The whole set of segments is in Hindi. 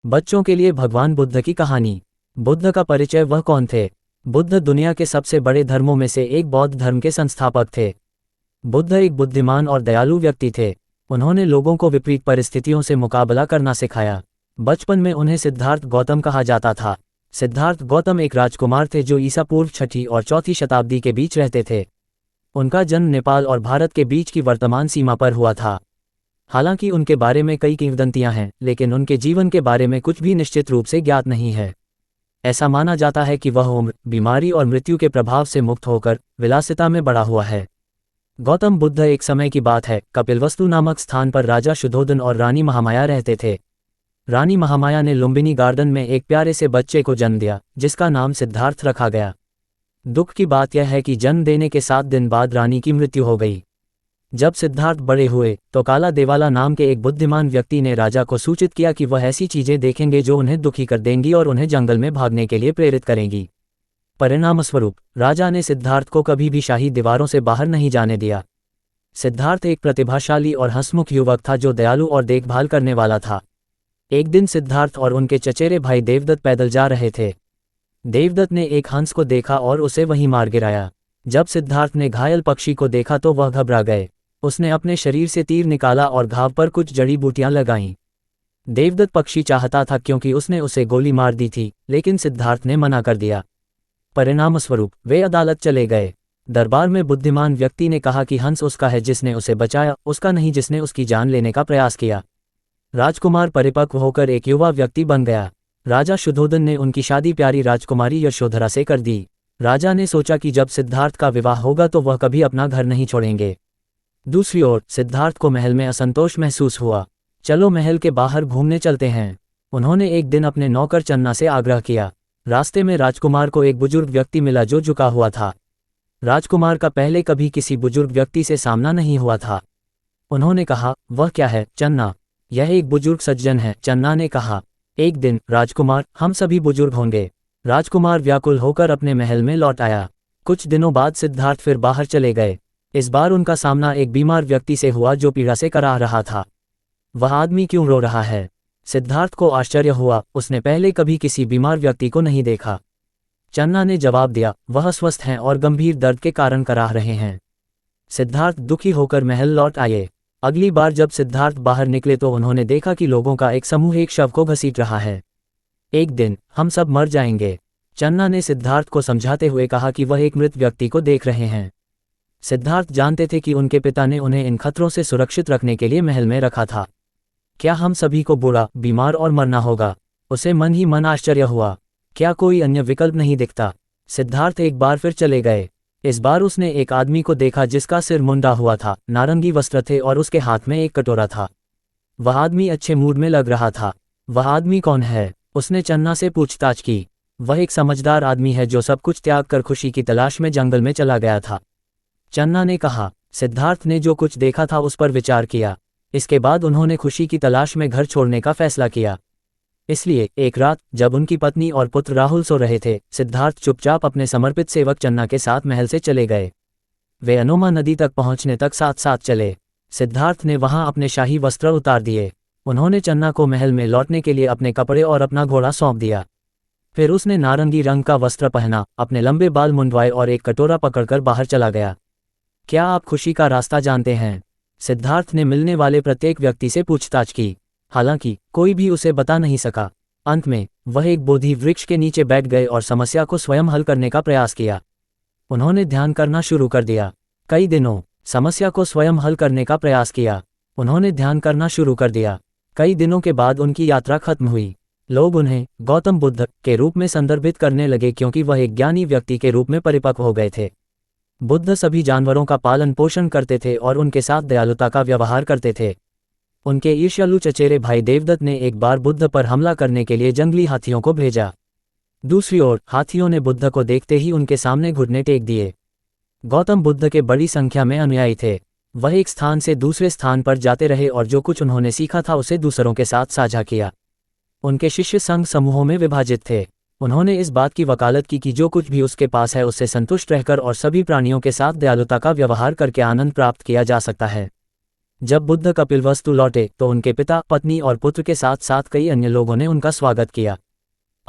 बच्चों के लिए भगवान बुद्ध की कहानी। बुद्ध का परिचय। वह कौन थे? बुद्ध दुनिया के सबसे बड़े धर्मों में से एक बौद्ध धर्म के संस्थापक थे। बुद्ध एक बुद्धिमान और दयालु व्यक्ति थे। उन्होंने लोगों को विपरीत परिस्थितियों से मुकाबला करना सिखाया। बचपन में उन्हें सिद्धार्थ गौतम कहा जाता था। सिद्धार्थ गौतम एक राजकुमार थे जो ईसा पूर्व 6वीं और 4वीं शताब्दी के बीच रहते थे। उनका जन्म नेपाल और भारत के बीच की वर्तमान सीमा पर हुआ था। हालांकि उनके बारे में कई किंवदंतियां हैं, लेकिन उनके जीवन के बारे में कुछ भी निश्चित रूप से ज्ञात नहीं है। ऐसा माना जाता है कि वह उम्र, बीमारी और मृत्यु के प्रभाव से मुक्त होकर विलासिता में बड़ा हुआ है। गौतम बुद्ध एक समय की बात है, कपिलवस्तु नामक स्थान पर राजा शुद्धोधन और रानी महामाया रहते थे। रानी महामाया ने लुम्बिनी गार्डन में एक प्यारे से बच्चे को जन्म दिया, जिसका नाम सिद्धार्थ रखा गया। दुख की बात यह है कि जन्म देने के 7 दिन बाद रानी की मृत्यु हो गई। जब सिद्धार्थ बड़े हुए तो काला देवाला नाम के एक बुद्धिमान व्यक्ति ने राजा को सूचित किया कि वह ऐसी चीजें देखेंगे जो उन्हें दुखी कर देंगी और उन्हें जंगल में भागने के लिए प्रेरित करेंगी। परिणामस्वरूप राजा ने सिद्धार्थ को कभी भी शाही दीवारों से बाहर नहीं जाने दिया। सिद्धार्थ एक प्रतिभाशाली और हंसमुख युवक था जो दयालु और देखभाल करने वाला था। एक दिन सिद्धार्थ और उनके चचेरे भाई देवदत्त पैदल जा रहे थे। देवदत्त ने एक हंस को देखा और उसे वहीं मार गिराया। जब सिद्धार्थ ने घायल पक्षी को देखा तो वह घबरा गए। उसने अपने शरीर से तीर निकाला और घाव पर कुछ जड़ी बूटियां लगाईं। देवदत्त पक्षी चाहता था क्योंकि उसने उसे गोली मार दी थी, लेकिन सिद्धार्थ ने मना कर दिया। परिणामस्वरूप वे अदालत चले गए। दरबार में बुद्धिमान व्यक्ति ने कहा कि हंस उसका है जिसने उसे बचाया, उसका नहीं जिसने उसकी जान लेने का प्रयास किया। राजकुमार परिपक्व होकर एक युवा व्यक्ति बन गया। राजा शुद्धोधन ने उनकी शादी प्यारी राजकुमारी यशोधरा से कर दी। राजा ने सोचा कि जब सिद्धार्थ का विवाह होगा तो वह कभी अपना घर नहीं छोड़ेंगे। दूसरी ओर सिद्धार्थ को महल में असंतोष महसूस हुआ। चलो महल के बाहर घूमने चलते हैं। उन्होंने एक दिन अपने नौकर चन्ना से आग्रह किया। रास्ते में राजकुमार को एक बुजुर्ग व्यक्ति मिला जो झुका हुआ था। राजकुमार का पहले कभी किसी बुजुर्ग व्यक्ति से सामना नहीं हुआ था। उन्होंने कहा, वह क्या है चन्ना? यह एक बुजुर्ग सज्जन है, चन्ना ने कहा। एक दिन राजकुमार, हम सभी बुजुर्ग होंगे। राजकुमार व्याकुल होकर अपने महल में लौट आया। कुछ दिनों बाद सिद्धार्थ फिर बाहर चले गए। इस बार उनका सामना एक बीमार व्यक्ति से हुआ जो पीड़ा से कराह रहा था। वह आदमी क्यों रो रहा है? सिद्धार्थ को आश्चर्य हुआ, उसने पहले कभी किसी बीमार व्यक्ति को नहीं देखा। चन्ना ने जवाब दिया, वह स्वस्थ हैं और गंभीर दर्द के कारण कराह रहे हैं। सिद्धार्थ दुखी होकर महल लौट आए। अगली बार जब सिद्धार्थ बाहर निकले तो उन्होंने देखा कि लोगों का एक समूह एक शव को घसीट रहा है। एक दिन हम सब मर जाएंगे, चन्ना ने सिद्धार्थ को समझाते हुए कहा कि वह एक मृत व्यक्ति को देख रहे हैं। सिद्धार्थ जानते थे कि उनके पिता ने उन्हें इन खतरों से सुरक्षित रखने के लिए महल में रखा था। क्या हम सभी को बूढ़ा, बीमार और मरना होगा? उसे मन ही मन आश्चर्य हुआ। क्या कोई अन्य विकल्प नहीं दिखता? सिद्धार्थ एक बार फिर चले गए। इस बार उसने एक आदमी को देखा जिसका सिर मुंडा हुआ था, नारंगी वस्त्र थे और उसके हाथ में एक कटोरा था। वह आदमी अच्छे मूड में लग रहा था। वह आदमी कौन है? उसने चन्ना से पूछताछ की। वह एक समझदार आदमी है जो सब कुछ त्याग कर खुशी की तलाश में जंगल में चला गया था, चन्ना ने कहा। सिद्धार्थ ने जो कुछ देखा था उस पर विचार किया। इसके बाद उन्होंने खुशी की तलाश में घर छोड़ने का फैसला किया। इसलिए एक रात जब उनकी पत्नी और पुत्र राहुल सो रहे थे, सिद्धार्थ चुपचाप अपने समर्पित सेवक चन्ना के साथ महल से चले गए। वे अनोमा नदी तक पहुंचने तक साथ साथ चले। सिद्धार्थ ने वहां अपने शाही वस्त्र उतार दिए। उन्होंने चन्ना को महल में लौटने के लिए अपने कपड़े और अपना घोड़ा सौंप दिया। फिर उसने नारंगी रंग का वस्त्र पहना, अपने लंबे बाल मुंडवाए और एक कटोरा पकड़कर बाहर चला गया। क्या आप खुशी का रास्ता जानते हैं? सिद्धार्थ ने मिलने वाले प्रत्येक व्यक्ति से पूछताछ की। हालांकि कोई भी उसे बता नहीं सका। अंत में वह एक बोधि वृक्ष के नीचे बैठ गए और समस्या को स्वयं हल करने का प्रयास किया। उन्होंने ध्यान करना शुरू कर दिया। कई दिनों समस्या को स्वयं हल करने का प्रयास किया। उन्होंने ध्यान करना शुरू कर दिया। कई दिनों के बाद उनकी यात्रा खत्म हुई। लोग उन्हें गौतम बुद्ध के रूप में संदर्भित करने लगे क्योंकि वह एक ज्ञानी व्यक्ति के रूप में परिपक्व हो गए थे। बुद्ध सभी जानवरों का पालन पोषण करते थे और उनके साथ दयालुता का व्यवहार करते थे। उनके ईर्ष्यालु चचेरे भाई देवदत्त ने एक बार बुद्ध पर हमला करने के लिए जंगली हाथियों को भेजा। दूसरी ओर हाथियों ने बुद्ध को देखते ही उनके सामने घुटने टेक दिए। गौतम बुद्ध के बड़ी संख्या में अनुयायी थे। वह एक स्थान से दूसरे स्थान पर जाते रहे और जो कुछ उन्होंने सीखा था उसे दूसरों के साथ साझा किया। उनके शिष्य संघ समूहों में विभाजित थे। उन्होंने इस बात की वकालत की कि जो कुछ भी उसके पास है उससे संतुष्ट रहकर और सभी प्राणियों के साथ दयालुता का व्यवहार करके आनंद प्राप्त किया जा सकता है। जब बुद्ध कपिलवस्तु लौटे तो उनके पिता, पत्नी और पुत्र के साथ साथ कई अन्य लोगों ने उनका स्वागत किया।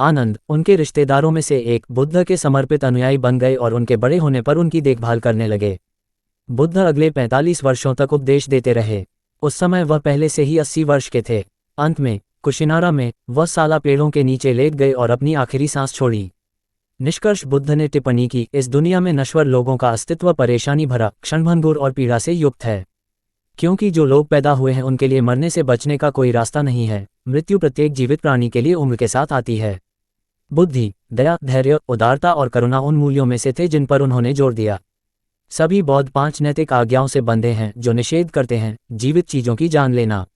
आनंद, उनके रिश्तेदारों में से एक, बुद्ध के समर्पित अनुयायी बन गए और उनके बड़े होने पर उनकी देखभाल करने लगे। बुद्ध अगले 45 वर्षों तक उपदेश देते रहे। उस समय वह पहले से ही 80 वर्ष के थे। अंत में कुशिनारा में वह साला पेड़ों के नीचे लेट गए और अपनी आखिरी सांस छोड़ी। निष्कर्ष, बुद्ध ने टिप्पणी की, इस दुनिया में नश्वर लोगों का अस्तित्व परेशानी भरा, क्षणभंगुर और पीड़ा से युक्त है। क्योंकि जो लोग पैदा हुए हैं उनके लिए मरने से बचने का कोई रास्ता नहीं है। मृत्यु प्रत्येक जीवित प्राणी के लिए उम्र के साथ आती है। बुद्धि, दया, धैर्य, उदारता और करुणा उन मूल्यों में से थे जिन पर उन्होंने जोर दिया। सभी बौद्ध 5 नैतिक आज्ञाओं से बंधे हैं जो निषेध करते हैं जीवित चीजों की जान लेना,